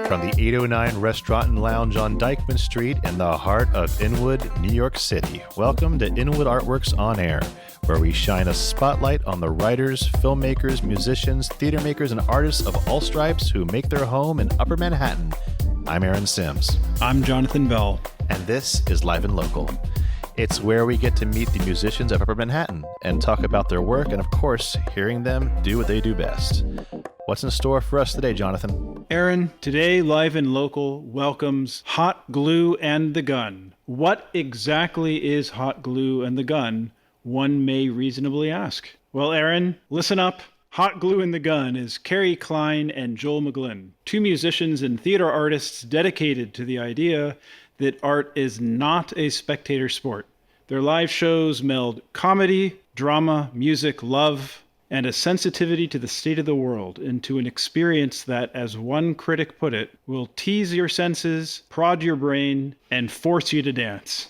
From the 809 Restaurant and Lounge on Dyckman Street in the heart of Inwood, New York City, welcome to Inwood Artworks On Air, where we shine a spotlight on the writers, filmmakers, musicians, theater makers, and artists of all stripes who make their home in Upper Manhattan. I'm Aaron Sims. I'm Jonathan Bell. And this is Live and Local. It's where we get to meet the musicians of Upper Manhattan and talk about their work and, of course, hearing them do what they do best. What's in store for us today, Jonathan? Aaron, today Live and Local welcomes Hot Glue and the Gun. What exactly is Hot Glue and the Gun, one may reasonably ask? Well, Aaron, listen up. Hot Glue and the Gun is Carrie, Klein, and Joel McGlynn, two musicians and theater artists dedicated to the idea that art is not a spectator sport. Their live shows meld comedy, drama, music, love, and a sensitivity to the state of the world into an experience that, as one critic put it, will tease your senses, prod your brain, and force you to dance.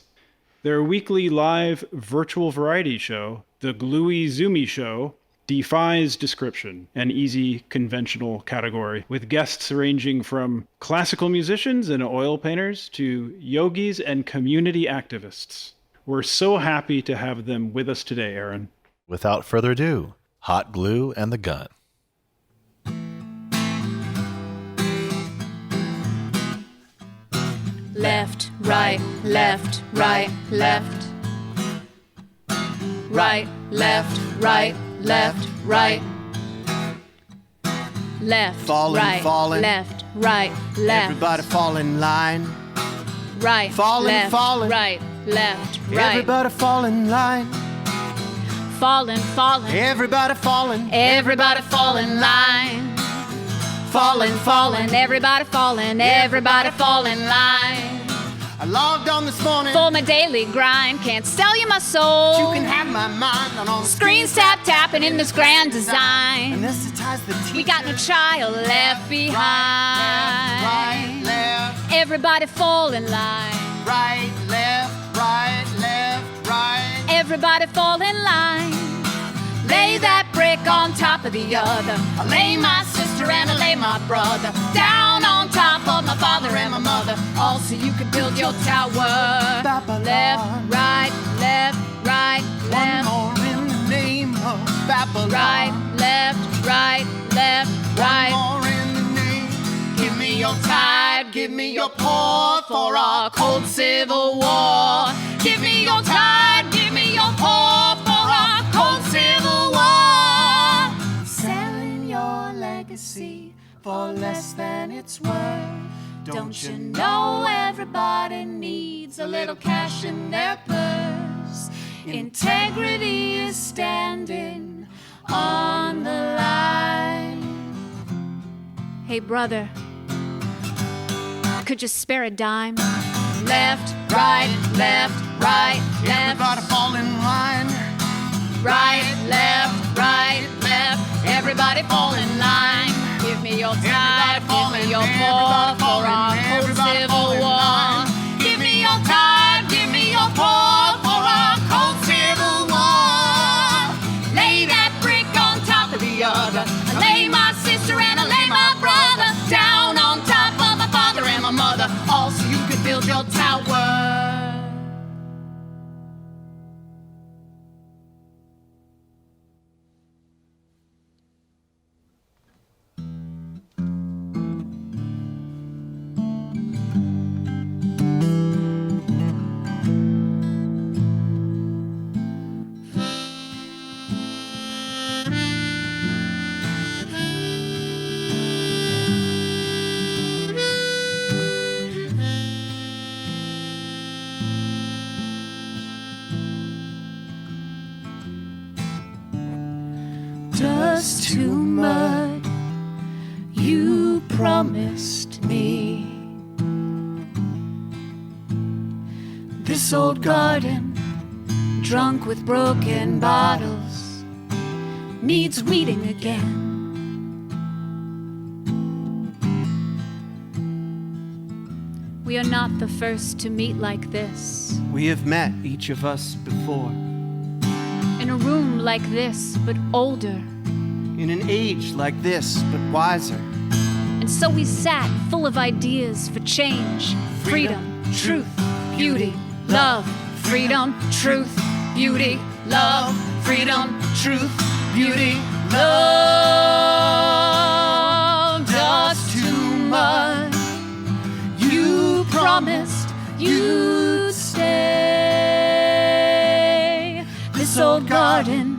Their weekly live virtual variety show, the Gluey Zoomy Show, defies description, an easy conventional category, with guests ranging from classical musicians and oil painters to yogis and community activists. We're so happy to have them with us today, Aaron. Without further ado, Hot Glue and the Gun. Left, right, left, right, left. Right, left, right, left, right. Left, falling, right, falling. left, right, left. Everybody fall in line. Right, falling, left, falling. right, left, right. Everybody fall in line. Falling, falling. Everybody falling. Everybody fall in line. Falling, falling. Everybody falling. Everybody fall in line. I logged on this morning. For my daily grind, can't sell you my soul. You can have my mind on all the screens tapping in this grand design. Anesthetize the teacher. We got no child left behind. Right, left. Everybody fall in line. Right, left, right, left, right. Everybody fall in line. Lay that brick on top of the other. I lay my sister and I lay my brother down on top of my father and my mother, all so you could build your tower. Babylon. Left, right, left, right, left. One more in the name of Babylon. Right, left, right, left, right. One more in the name. Give me your tide, give me your pour for our cold civil war. Give me your tide, give me your pour for our cold civil war. Selling your legacy for less than it's worth. Don't you know everybody needs a little cash in their purse? Integrity is standing on the line. Hey brother, could you spare a dime? Left, right, left, right, left. Everybody fall in line. Right, left, right, left. Everybody fall in line. Give me your time, give me your pour for our cold civil war. Give me your time, give me your pour for our cold civil war. Lay that brick on top of the other. I lay my sister and I lay my brother down on top of my father and my mother, all so you could build your tower. Dust to mud, you promised me. This old garden, drunk with broken bottles, needs weeding again. We are not the first to meet like this. We have met, each of us, before. In a room like this, but older. In an age like this, but wiser. And And so we sat full of ideas for change. Freedom, truth, beauty, love. Freedom, truth, beauty, love. Freedom, truth, beauty, loved us too much. You promised you'd stay. This old garden,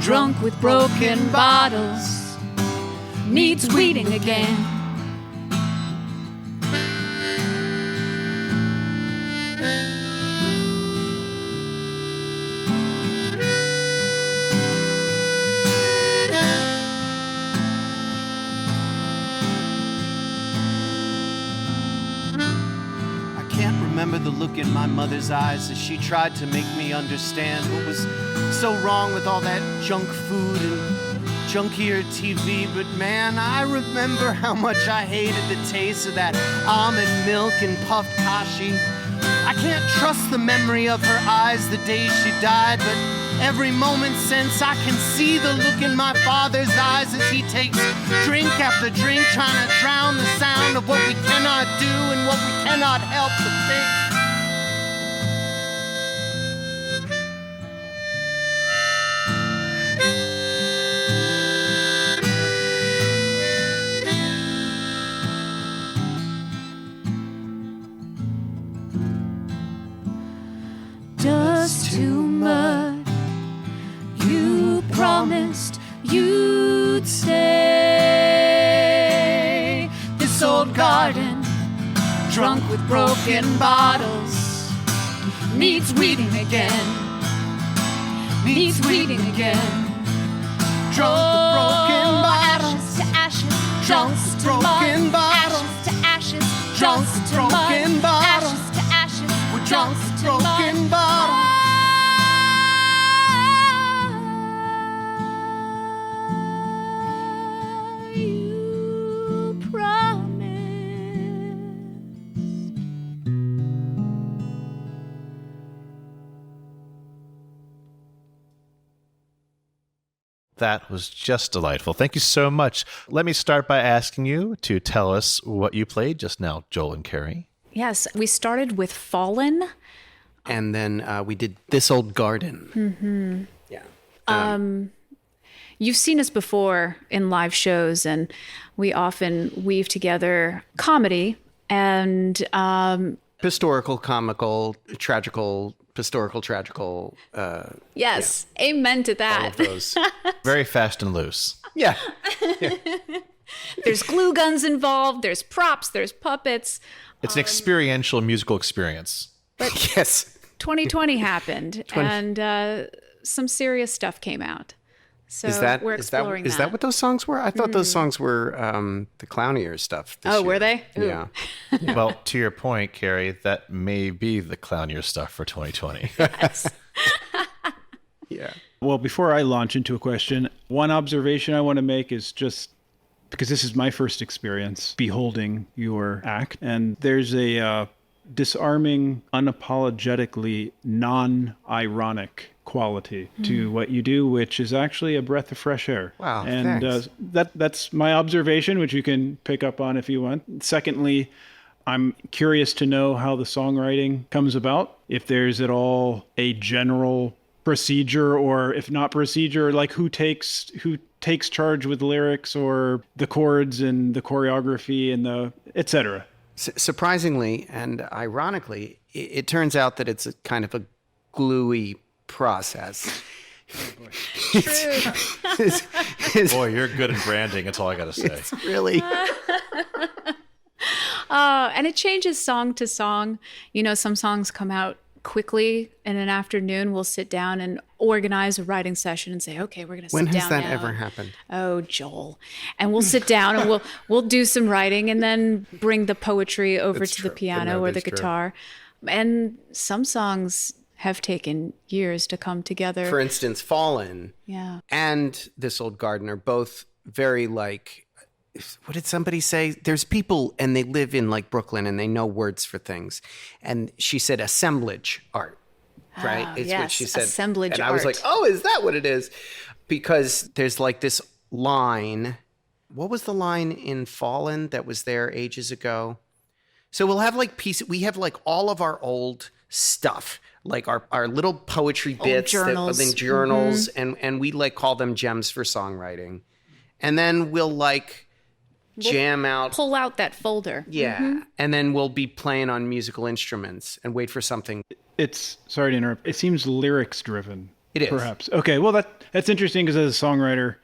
drunk with broken bottles, needs weeding again. Remember the look in my mother's eyes as she tried to make me understand what was so wrong with all that junk food and junkier TV. But man, I remember how much I hated the taste of that almond milk and puffed kashi. I can't trust the memory of her eyes the day she died, but every moment since I can see the look in my father's eyes as he takes drink after drink, trying to drown the sound of what we cannot do and what we cannot help but think. Just too much. You promised you'd stay. This old garden, drunk with broken bottles, needs weeding again. Needs weeding again. Drunk with broken bottles, ashes to ashes, drunk dust with to broken mud, bottles, ashes to ashes, drunk dust with to mud, broken bottles, ashes to ashes, we're drunk dust with to broken mud. bottles. You promised. That was just delightful. Thank you so much. Let me start by asking you to tell us what you played just now, Joel and Carrie. Yes, we started with Fallen. And then we did This Old Garden. Mm-hmm. Yeah. You've seen us before in live shows, and we often weave together comedy and Historical, comical, tragical, historical, tragical. yes, amen to All that. of those. Very fast and loose. Yeah. There's glue guns involved. There's props. There's puppets. It's an experiential musical experience. Yes. 2020 happened, and some serious stuff came out. So we're exploring is that what those songs were? I thought those songs were the clownier stuff. This year. were they? Ooh. Yeah. Well, to your point, Carrie, that may be the clownier stuff for 2020. Yes. Yeah. Well, before I launch into a question, one observation I want to make is just because this is my first experience beholding your act, and there's a disarming, unapologetically non-ironic quality to what you do, which is actually a breath of fresh air. Wow, and thanks. That's my observation, which you can pick up on if you want. Secondly, I'm curious to know how the songwriting comes about, if there's at all a general procedure, or if not procedure, like who takes charge with lyrics or the chords and the choreography and the etc. Surprisingly and ironically, it turns out that it's a kind of a gluey process. Boy, you're good at branding. That's all I got to say. It's really. And it changes song to song. You know, some songs come out quickly in an afternoon. We'll sit down and organize a writing session and say, okay, we're going to sit down When has that now. ever happened? Oh, Joel. And we'll sit down and we'll do some writing and then bring the poetry over That's to true. the piano No, or the that's true. guitar. And some songs have taken years to come together. For instance, Fallen Yeah. and This Old Garden are both very like, what did somebody say? There's people and they live in like Brooklyn and they know words for things. And she said assemblage art, right? Ah, It's yes, what she said. assemblage and I was art. like, oh, is that what it is? Because there's like this line what was the line in Fallen that was there ages ago? So we'll have like we have like all of our old stuff, like our little poetry bits, journals. Journals, and we like call them gems for songwriting. And then we'll like jam out. Pull out that folder. Yeah. And then we'll be playing on musical instruments and wait for something. It's, sorry to interrupt, it seems lyrics driven. It is. Perhaps. Okay, well, that's interesting because as a songwriter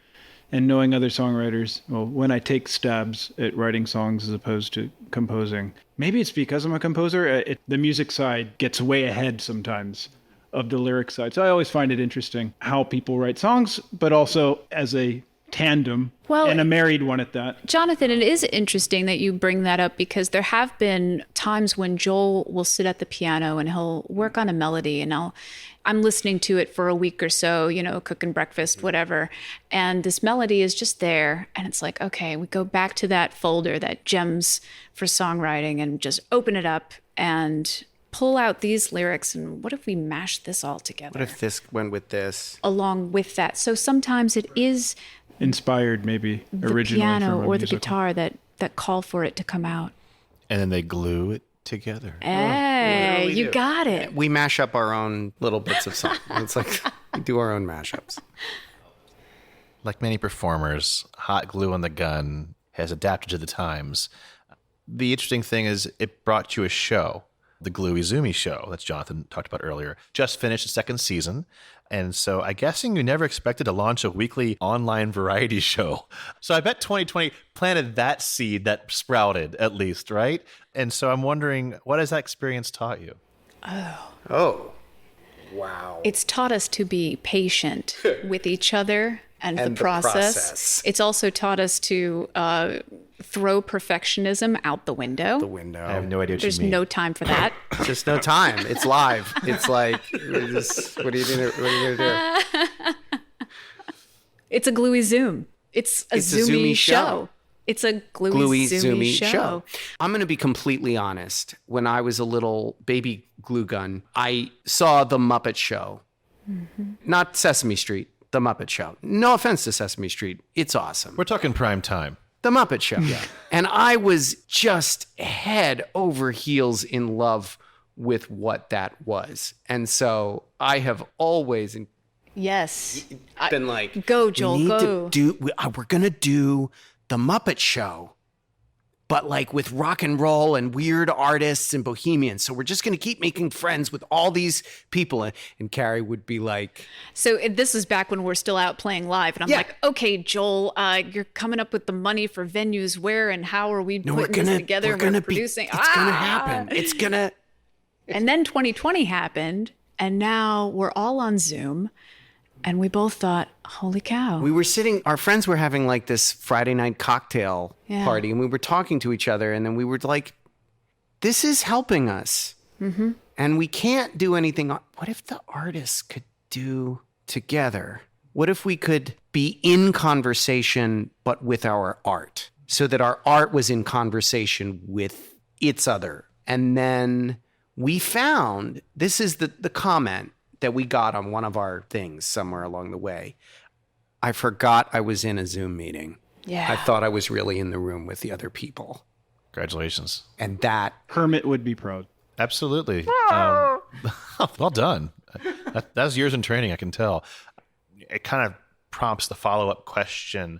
and knowing other songwriters, well, when I take stabs at writing songs as opposed to composing, maybe it's because I'm a composer, the music side gets way ahead sometimes of the lyric side. So I always find it interesting how people write songs, but also as a tandem, and a married one at that. Jonathan, it is interesting that you bring that up because there have been times when Joel will sit at the piano and he'll work on a melody, and I'm listening to it for a week or so, cooking breakfast, whatever. And this melody is just there. And it's like, okay, we go back to that folder, that gems for songwriting, and just open it up and pull out these lyrics. And what if we mash this all together? What if this went with this? Along with that. So sometimes it is inspired maybe the originally piano from a or the musical. guitar that call for it to come out. And then they glue it together. Hey, you got it. We mash up our own little bits of song. It's like we do our own mashups. Like many performers, Hot Glue on the Gun has adapted to the times. The interesting thing is it brought you a show, the Gluey Zoomy Show that Jonathan talked about earlier. Just finished the second season. And so I'm guessing you never expected to launch a weekly online variety show. So I bet 2020 planted that seed that sprouted at least, right? And so I'm wondering, what has that experience taught you? Oh, wow. It's taught us to be patient with each other and the process. It's also taught us to throw perfectionism out the window. I have no idea what There's you mean. no time for that. Just no time. It's live. It's like, what are you going to do? It's a Gluey Zoom. It's a Zoomy show. It's a Gluey Zoomy show. I'm going to be completely honest. When I was a little baby glue gun, I saw The Muppet Show. Mm-hmm. Not Sesame Street, The Muppet Show. No offense to Sesame Street. It's awesome. We're talking prime time. The Muppet Show. Yeah. And I was just head over heels in love with what that was. And so I have always been like, go, Joel, go. We're going to do The Muppet Show, but like with rock and roll and weird artists and bohemians. So we're just going to keep making friends with all these people. And Carrie would be like... So this is back when we're still out playing live. And I'm like, okay, Joel, you're coming up with the money for venues. Where and how are we putting this together? We're going to producing. It's going to happen. It's going to... And then 2020 happened. And now we're all on Zoom. And we both thought, holy cow. We were our friends were having like this Friday night cocktail party, and we were talking to each other, and then we were like, this is helping us. Mm-hmm. And we can't do anything. What if the artists could do together? What if we could be in conversation, but with our art, so that our art was in conversation with its other? And then we found, this is the comment that we got on one of our things somewhere along the way. I forgot I was in a Zoom meeting. Yeah. I thought I was really in the room with the other people. Congratulations. And that... Hermit would be proud. Absolutely. Well done. That's years in training, I can tell. It kind of prompts the follow-up question.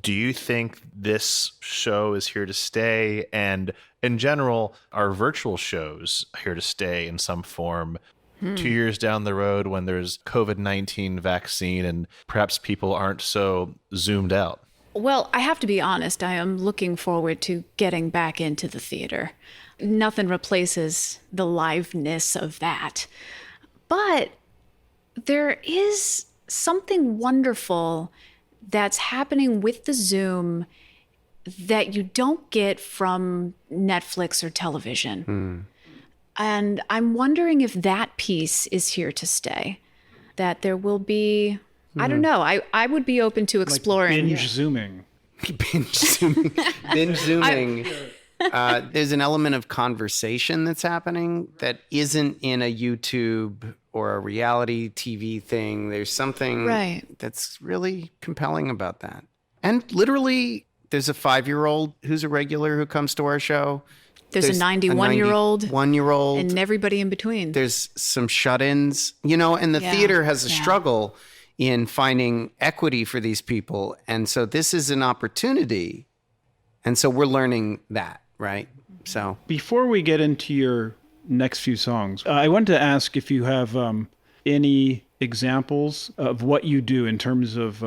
Do you think this show is here to stay? And in general, are virtual shows here to stay in some form? 2 years down the road when there's COVID-19 vaccine and perhaps people aren't so zoomed out? Well, I have to be honest. I am looking forward to getting back into the theater. Nothing replaces the liveness of that. But there is something wonderful that's happening with the Zoom that you don't get from Netflix or television. And I'm wondering if that piece is here to stay, that there will be, I don't know, I would be open to exploring. Like binge zooming. Binge zooming. Binge zooming. There's an element of conversation that's happening that isn't in a YouTube or a reality TV thing. There's something that's really compelling about that. And literally, there's a 5-year-old who's a regular who comes to our show. There's a 91-year-old. 1-year-old. And everybody in between. There's some shut-ins, and the theater has a struggle in finding equity for these people. And so this is an opportunity. And so we're learning that, right? So before we get into your next few songs, I wanted to ask if you have any examples of what you do in terms of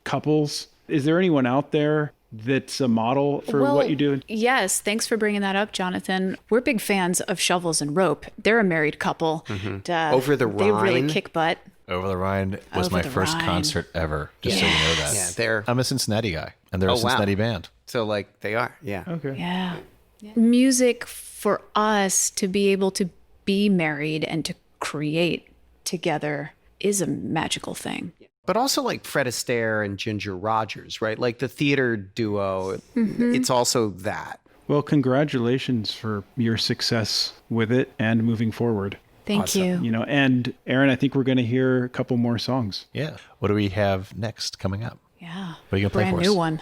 couples. Is there anyone out there that's a model for what you do? Yes. Thanks for bringing that up, Jonathan. We're big fans of Shovels and Rope. They're a married couple. Over the Rhine. They really kick butt. Over the Rhine was my first concert ever, just so you know that. Yeah, I'm a Cincinnati guy, and they're a Cincinnati band. So, they are, yeah. Okay. Yeah. Music for us to be able to be married and to create together is a magical thing. But also Fred Astaire and Ginger Rogers, right? The theater duo, it's also that. Well, congratulations for your success with it and moving forward. Thank you. And Aaron, I think we're going to hear a couple more songs. Yeah. What do we have next coming up? Yeah. What are you going to play for us? Brand new one.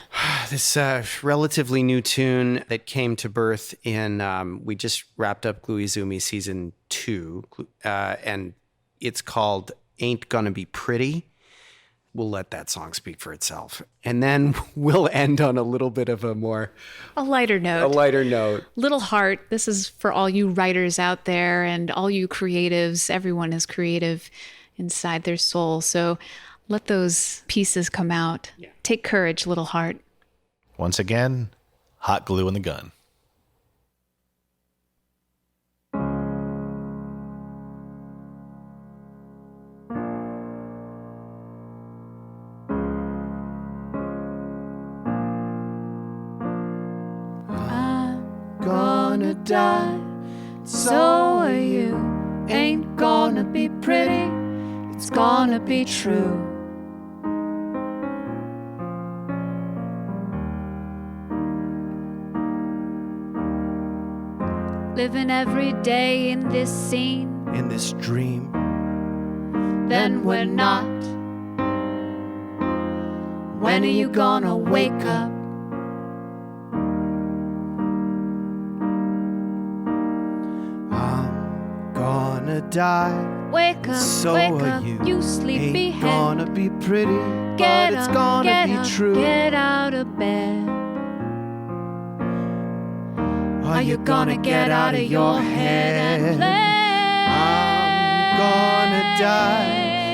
This relatively new tune that came to birth in, we just wrapped up Gluey Zoomy season 2, and it's called Ain't Gonna Be Pretty. We'll let that song speak for itself. And then we'll end on a little bit of a lighter note. Little Heart. This is for all you writers out there and all you creatives. Everyone is creative inside their soul. So let those pieces come out. Yeah. Take courage, Little Heart. Once again, Hot Glue in the Gun. Gonna die, so are you. Ain't gonna be pretty, it's gonna be true. Living every day in this scene, in this dream, then we're not. When are you gonna wake up? Gonna die. Wake up, so wake are up, you sleepy Ain't head. gonna be pretty, Get but it's up, gonna get be up, true. Get out of bed. Are you gonna get out of your head? and play? I'm gonna die,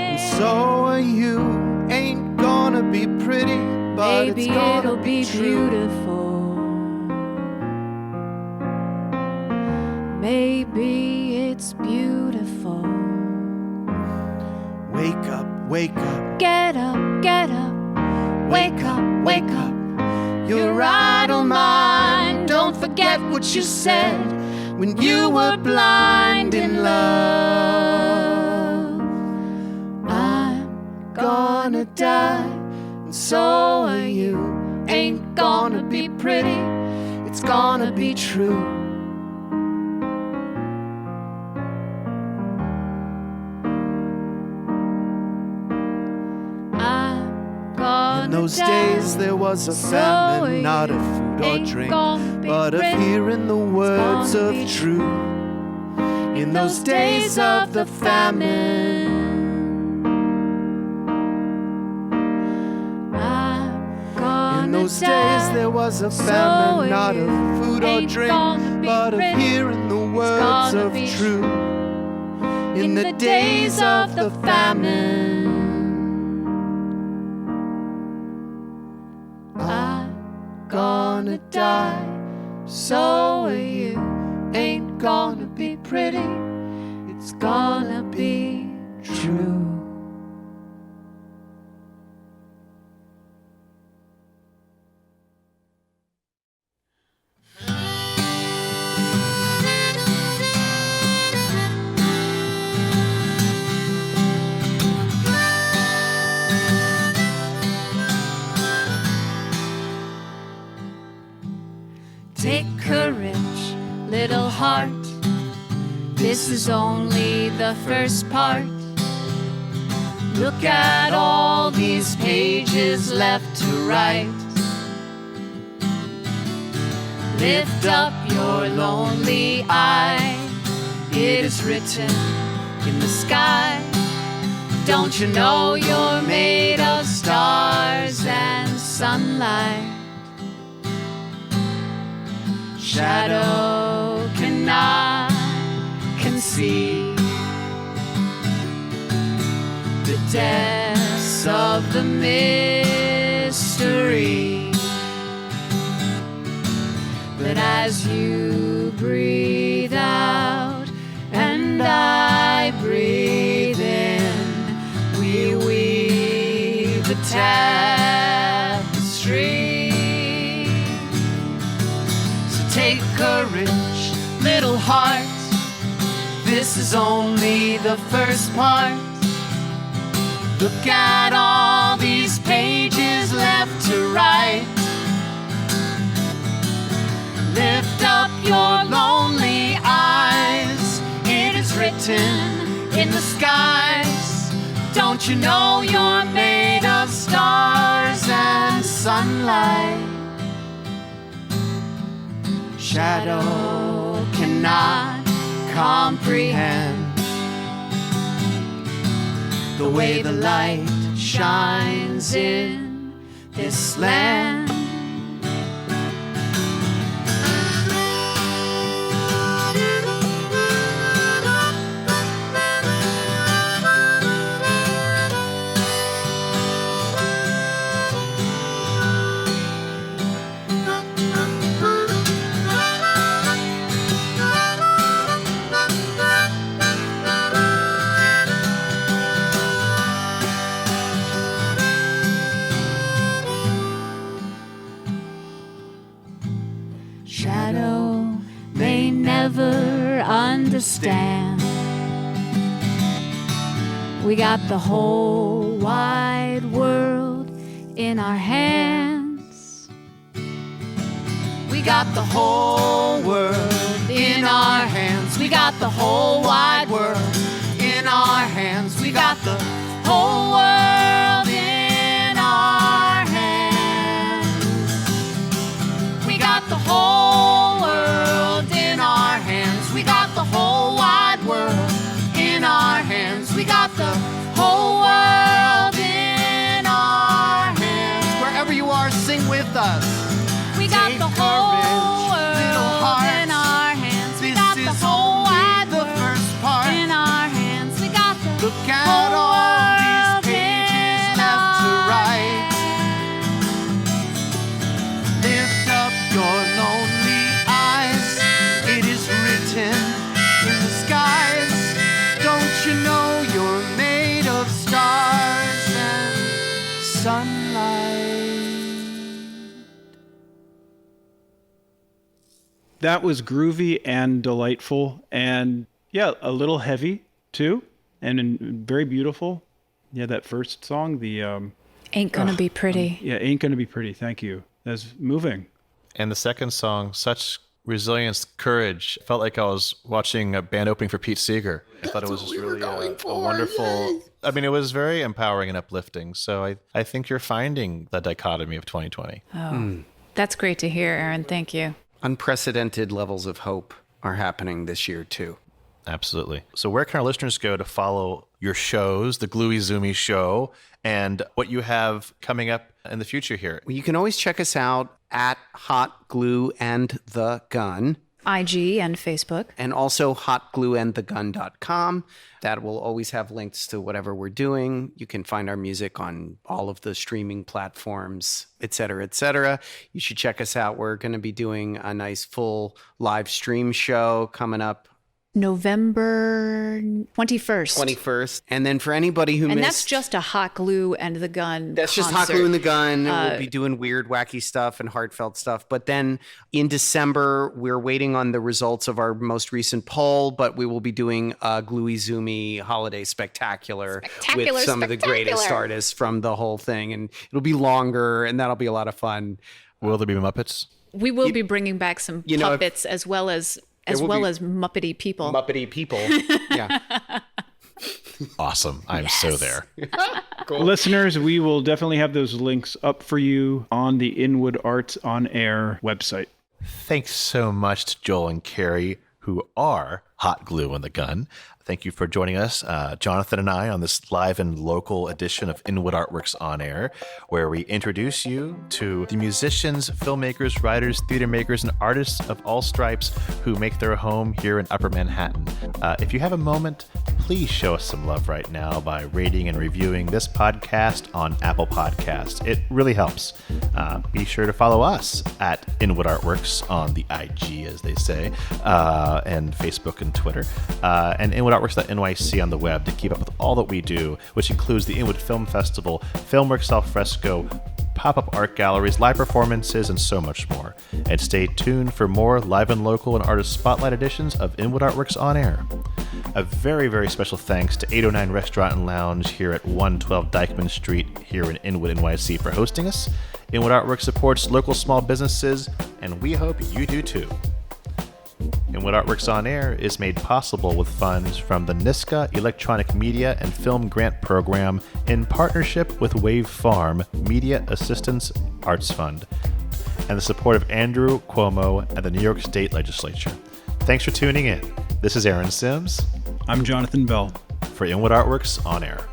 and so are you. Ain't gonna be pretty, but Maybe it's gonna it'll be true. beautiful. Maybe it's beautiful. Wake up, wake up, Get up, get up. Wake up, wake up. Your idle mind. Don't forget what you said when you were blind in love. I'm gonna die, and so are you. Ain't gonna be pretty, it's gonna be true. In those days there was a famine, not of food or drink, but of hearing the words of truth. In those days of the famine, in those days there was a famine, not of food or drink, but of hearing the words of truth. In the days of the famine, gonna die, so are you. Ain't gonna be pretty, it's gonna be true. Take courage, little heart. This is only the first part. Look at all these pages left to right. Lift up your lonely eye. It is written in the sky. Don't you know you're made of stars and sunlight? Shadow cannot conceive the depths of the mystery. But as you breathe out and I breathe in, we weave the tapestry. So take courage, little heart. This is only the first part. Look at all these pages left to write. Lift up your lonely eyes. It is written in the skies. Don't you know you're made of stars and sunlight? Shadow cannot comprehend the way the light shines in this land. Shadow may never understand. We got the whole wide world in our hands. We got the whole world in our hands. We got the whole wide world in our hands. We got the whole world in our hands. We got the whole world in our hands. We got the whole wide world in our hands. We got the whole world in our hands. Wherever you are, sing with us. We got the whole world in our hands. We got the whole wide world in our hands. We got the Look at all these pages left to write. Lift up your lonely eyes. It is written in the skies. Don't you know you're made of stars and sunlight? That was groovy and delightful, and yeah, a little heavy too, and very beautiful. Yeah, that first song, the Ain't Gonna Be Pretty. yeah, Ain't Gonna Be Pretty. Thank you. That's moving. And the second song, such resilience, courage. Felt like I was watching a band opening for Pete Seeger. I thought it was just really a wonderful. I mean, it was very empowering and uplifting. So I think you're finding the dichotomy of 2020. That's great to hear, Aaron. Thank you. Unprecedented levels of hope are happening this year, too. Absolutely. So where can our listeners go to follow your shows, the Gluey Zoomy Show, and what you have coming up in the future here? Well, you can always check us out at Hot Glue and the Gun. IG and Facebook. And also hotglueandthegun.com. That will always have links to whatever we're doing. You can find our music on all of the streaming platforms, et cetera, et cetera. You should check us out. We're going to be doing a nice full live stream show coming up November 21st. 21st. And then for anybody who And missed... that's just a Hot Glue and the Gun That's just concert. Hot Glue and the Gun. We'll be doing weird, wacky stuff and heartfelt stuff. But then in December, we're waiting on the results of our most recent poll, but we will be doing a Gluey Zoomy Holiday Spectacular with some of the greatest artists from the whole thing. And it'll be longer, and that'll be a lot of fun. Will there be Muppets? We will be bringing back some puppets as well as Muppety people. Muppety people. Yeah. Awesome. I'm so there. Cool. Listeners, we will definitely have those links up for you on the Inwood Arts On Air website. Thanks so much to Joel and Carrie, who are Hot Glue in the Gun. Thank you for joining us, Jonathan and I, on this live and local edition of Inwood Artworks On Air, where we introduce you to the musicians, filmmakers, writers, theater makers, and artists of all stripes who make their home here in Upper Manhattan. If you have a moment, please show us some love right now by rating and reviewing this podcast on Apple Podcasts. It really helps. Be sure to follow us at Inwood Artworks on the IG, as they say, and Facebook and Twitter, and Inwood Artworks.NYC on the web to keep up with all that we do, which includes the Inwood Film Festival, Filmworks Al Fresco, pop-up art galleries, live performances, and so much more. And stay tuned for more live and local and artist spotlight editions of Inwood Artworks On Air. A very, very special thanks to 809 Restaurant and Lounge here at 112 Dyckman Street here in Inwood NYC for hosting us. Inwood Artworks supports local small businesses, and we hope you do too. Inwood Artworks On Air is made possible with funds from the NISCA Electronic Media and Film Grant Program in partnership with Wave Farm Media Assistance Arts Fund and the support of Andrew Cuomo and the New York State Legislature. Thanks for tuning in. This is Aaron Sims. I'm Jonathan Bell. For Inwood Artworks On Air.